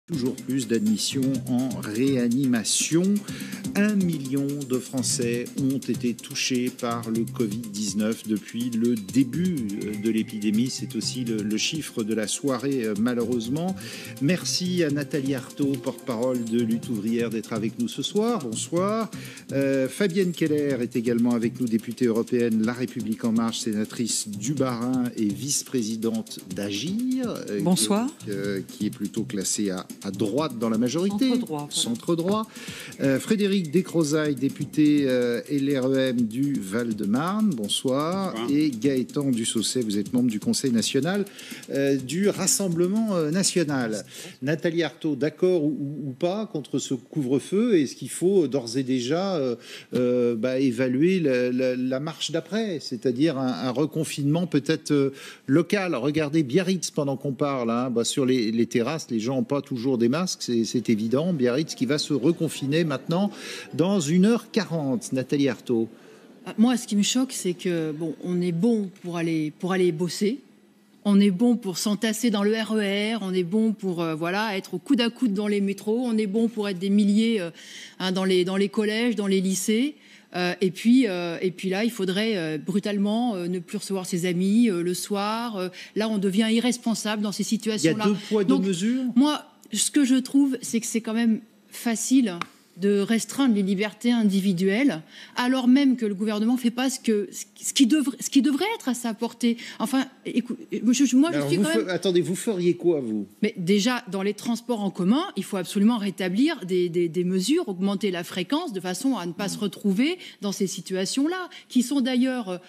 Toujours plus d'admissions en réanimation. 1 million de Français ont été touchés par le Covid-19 depuis le début de l'épidémie. C'est aussi le chiffre de la soirée, malheureusement. Merci à Nathalie Arthaud, porte-parole de Lutte ouvrière, d'être avec nous ce soir. Bonsoir. Fabienne Keller est également avec nous, députée européenne La République En Marche, sénatrice du Bas-Rhin et vice-présidente d'Agir. Bonsoir. Qui est plutôt classée à droite dans la majorité. Centre droit. Frédéric Descrozaille, député LREM du Val-de-Marne. Bonsoir. Et Gaëtan Dussaucet, vous êtes membre du Conseil national du Rassemblement national. Nathalie Arthaud, d'accord ou pas contre ce couvre-feu? Est-ce qu'il faut d'ores et déjà évaluer la marche d'après, c'est-à-dire un reconfinement peut-être local? Regardez Biarritz pendant qu'on parle, sur les terrasses, les gens n'ont pas toujours des masques, c'est évident. Biarritz qui va se reconfiner maintenant dans 1h40. Nathalie Arthaud. Moi, ce qui me choque, c'est que on est bon pour aller bosser. On est bon pour s'entasser dans le RER, on est bon pour être au coude à coude dans les métros, on est bon pour être des milliers dans les collèges, dans les lycées. Et puis là, il faudrait brutalement ne plus recevoir ses amis le soir. Là, on devient irresponsable dans ces situations-là. Il y a 2 poids, 2 mesures. Moi, ce que je trouve, c'est que c'est quand même facile de restreindre les libertés individuelles, alors même que le gouvernement ne fait pas ce qui devrait être à sa portée. Enfin, écoute, moi je suis quand même... Attendez, vous feriez quoi, vous? Mais déjà, dans les transports en commun, il faut absolument rétablir des mesures, augmenter la fréquence, de façon à ne pas se retrouver dans ces situations-là, qui sont d'ailleurs...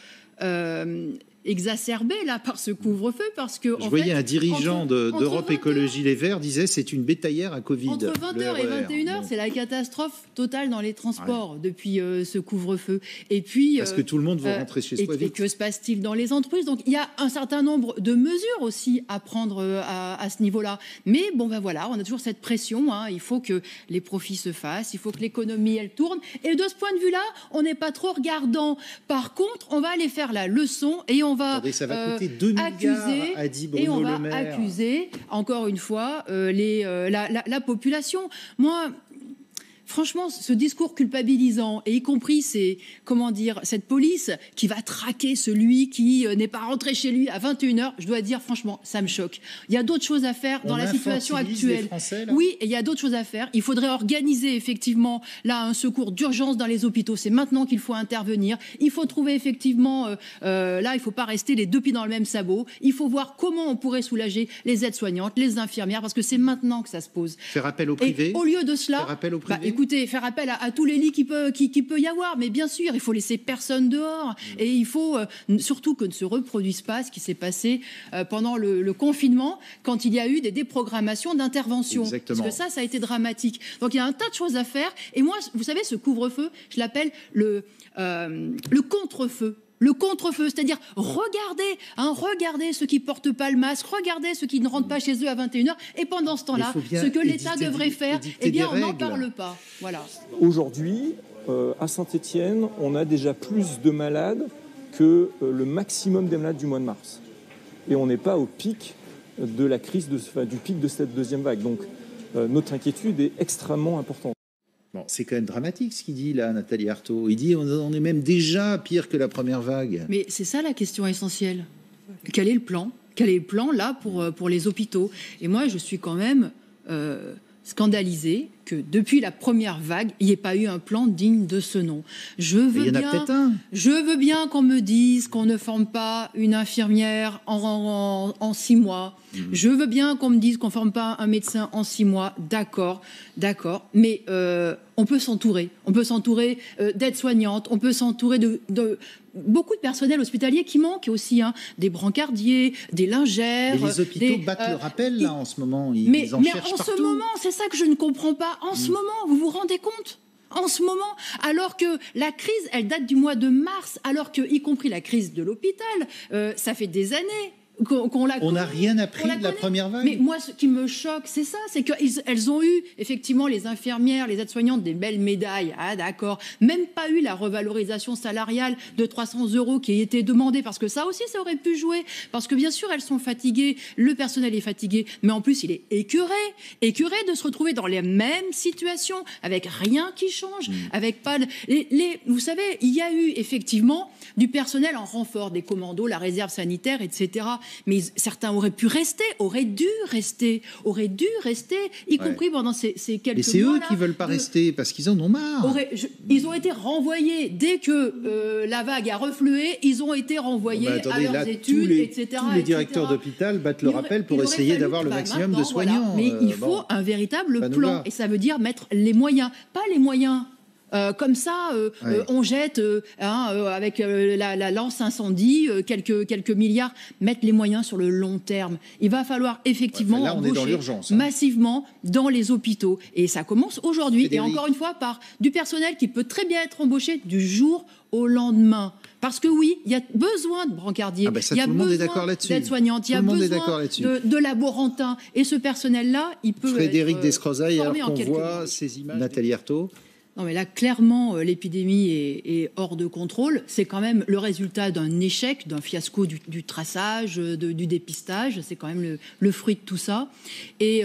exacerbé là par ce couvre-feu, parce que je voyais un dirigeant d'Europe Écologie Les Verts disait c'est une bétaillère à Covid. Entre 20h et 21h, c'est la catastrophe totale dans les transports depuis ce couvre-feu. Et puis parce que tout le monde veut rentrer chez soi vite. Et que se passe-t-il dans les entreprises? Donc il y a un certain nombre de mesures aussi à prendre à ce niveau-là. Mais on a toujours cette pression. Il faut que les profits se fassent, il faut que l'économie elle tourne. Et de ce point de vue-là, on n'est pas trop regardant. Par contre, on va aller faire la leçon et on va ça va coûter 2 milliards, a dit Bruno Le Maire. Accuser, encore une fois, la population. Moi... Franchement, ce discours culpabilisant, et y compris cette police qui va traquer celui qui n'est pas rentré chez lui à 21h, je dois dire, franchement, ça me choque. Il y a d'autres choses à faire dans la situation actuelle. Français, oui, et il y a d'autres choses à faire. Il faudrait organiser effectivement là un secours d'urgence dans les hôpitaux. C'est maintenant qu'il faut intervenir. Il faut trouver effectivement, là, il ne faut pas rester les 2 pieds dans le même sabot. Il faut voir comment on pourrait soulager les aides-soignantes, les infirmières, parce que c'est maintenant que ça se pose. Faire appel au privé. Et au lieu de cela, faire appel au privé. Écoutez, faire appel à tous les lits qui peut y avoir, mais bien sûr, il faut laisser personne dehors. Et il faut surtout que ne se reproduise pas ce qui s'est passé pendant le confinement, quand il y a eu des déprogrammations d'intervention. Exactement. Parce que ça a été dramatique. Donc il y a un tas de choses à faire. Et moi, vous savez, ce couvre-feu, je l'appelle le contre-feu. Le contre-feu, c'est-à-dire regardez ceux qui portent pas le masque, regardez ceux qui ne rentrent pas chez eux à 21h, et pendant ce temps-là, ce que l'État devrait faire, on n'en parle pas. Voilà. Aujourd'hui, à Saint-Étienne, on a déjà plus de malades que le maximum des malades du mois de mars. Et on n'est pas au pic de la crise, du pic de cette deuxième vague. Donc notre inquiétude est extrêmement importante. Bon, c'est quand même dramatique ce qu'il dit là, Nathalie Arthaud. Il dit on est même déjà pire que la première vague. Mais c'est ça la question essentielle. Quel est le plan? Quel est le plan là pour les hôpitaux? Et moi, je suis quand même scandalisée que depuis la première vague, il n'y ait pas eu un plan digne de ce nom. Je veux bien qu'on me dise qu'on ne forme pas une infirmière en 6 mois. Je veux bien qu'on me dise qu'on ne forme pas un médecin en 6 mois. D'accord. Mais on peut s'entourer. On peut s'entourer d'aides-soignantes. On peut s'entourer de beaucoup de personnel hospitalier qui manque aussi. Des brancardiers, des lingères. Mais les hôpitaux battent le rappel là en ce moment. Ils en cherchent partout. Ce moment, c'est ça que je ne comprends pas. En ce moment, vous vous rendez compte? En ce moment, alors que la crise, elle date du mois de mars, alors que, y compris la crise de l'hôpital, ça fait des années On n'a rien appris de la première vague. Mais moi, ce qui me choque, c'est ça, c'est qu'elles ont eu, effectivement, les infirmières, les aides-soignantes, des belles médailles, ah d'accord, même pas eu la revalorisation salariale de 300 € qui était demandée, parce que ça aussi, ça aurait pu jouer, parce que bien sûr, elles sont fatiguées, le personnel est fatigué, mais en plus, il est écœuré de se retrouver dans les mêmes situations, avec rien qui change, avec pas de... Vous savez, il y a eu, effectivement, du personnel en renfort, des commandos, la réserve sanitaire, etc. Mais certains auraient pu rester, auraient dû rester, y compris pendant ces quelques mois. Et c'est eux qui veulent pas rester, parce qu'ils en ont marre. Ils ont été renvoyés, dès que la vague a reflué, ils ont été renvoyés à leurs études, etc. Tous les directeurs d'hôpital battent le rappel pour essayer d'avoir le maximum de soignants. Voilà. Mais il faut un véritable plan, et ça veut dire mettre les moyens, pas les moyens... comme ça, on jette avec la lance incendie quelques milliards, mettre les moyens sur le long terme. Il va falloir effectivement embaucher massivement dans les hôpitaux. Et ça commence aujourd'hui, et encore une fois, par du personnel qui peut très bien être embauché du jour au lendemain. Parce que oui, il y a besoin de brancardiers, il y a besoin d'aides-soignantes, il y a besoin de laborantins. Et ce personnel-là, il peut Frédéric Descrozaille, alors qu'on voit ces images. Nathalie Arthaud. Non, mais là, clairement, l'épidémie est hors de contrôle. C'est quand même le résultat d'un échec, d'un fiasco du traçage, du dépistage. C'est quand même le fruit de tout ça. C'est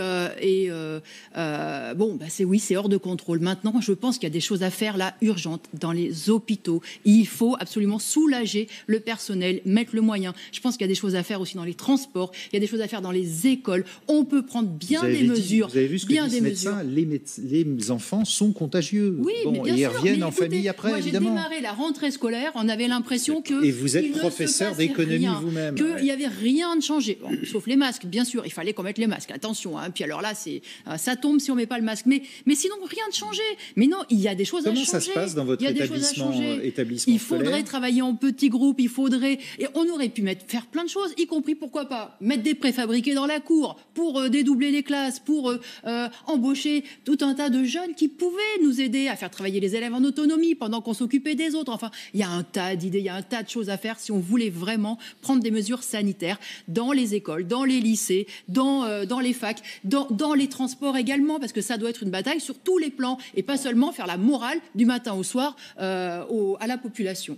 hors de contrôle. Maintenant, je pense qu'il y a des choses à faire là, urgentes, dans les hôpitaux. Il faut absolument soulager le personnel, mettre le moyen. Je pense qu'il y a des choses à faire aussi dans les transports. Il y a des choses à faire dans les écoles. On peut prendre bien des mesures. Vous avez vu ce que dit ce médecin, les enfants sont contagieux. Oui, mais bien sûr, ils reviennent en famille après, moi, évidemment. J'ai démarré la rentrée scolaire, on avait l'impression que... Et vous êtes professeur d'économie vous-même. Qu'il n'y avait rien de changé. Bon, sauf les masques, bien sûr, il fallait qu'on mette les masques, attention. Puis alors là, ça tombe si on ne met pas le masque. Mais sinon, rien de changé. Mais non, il y a des choses à changer. Comment ça se passe dans votre établissement Il faudrait travailler en petits groupes, et on aurait pu faire plein de choses, y compris, pourquoi pas, mettre des préfabriqués dans la cour pour dédoubler les classes, pour embaucher tout un tas de jeunes qui pouvaient nous aider à faire travailler les élèves en autonomie pendant qu'on s'occupait des autres. Enfin, il y a un tas d'idées, il y a un tas de choses à faire si on voulait vraiment prendre des mesures sanitaires dans les écoles, dans les lycées, dans les facs, dans les transports également, parce que ça doit être une bataille sur tous les plans et pas seulement faire la morale du matin au soir à la population.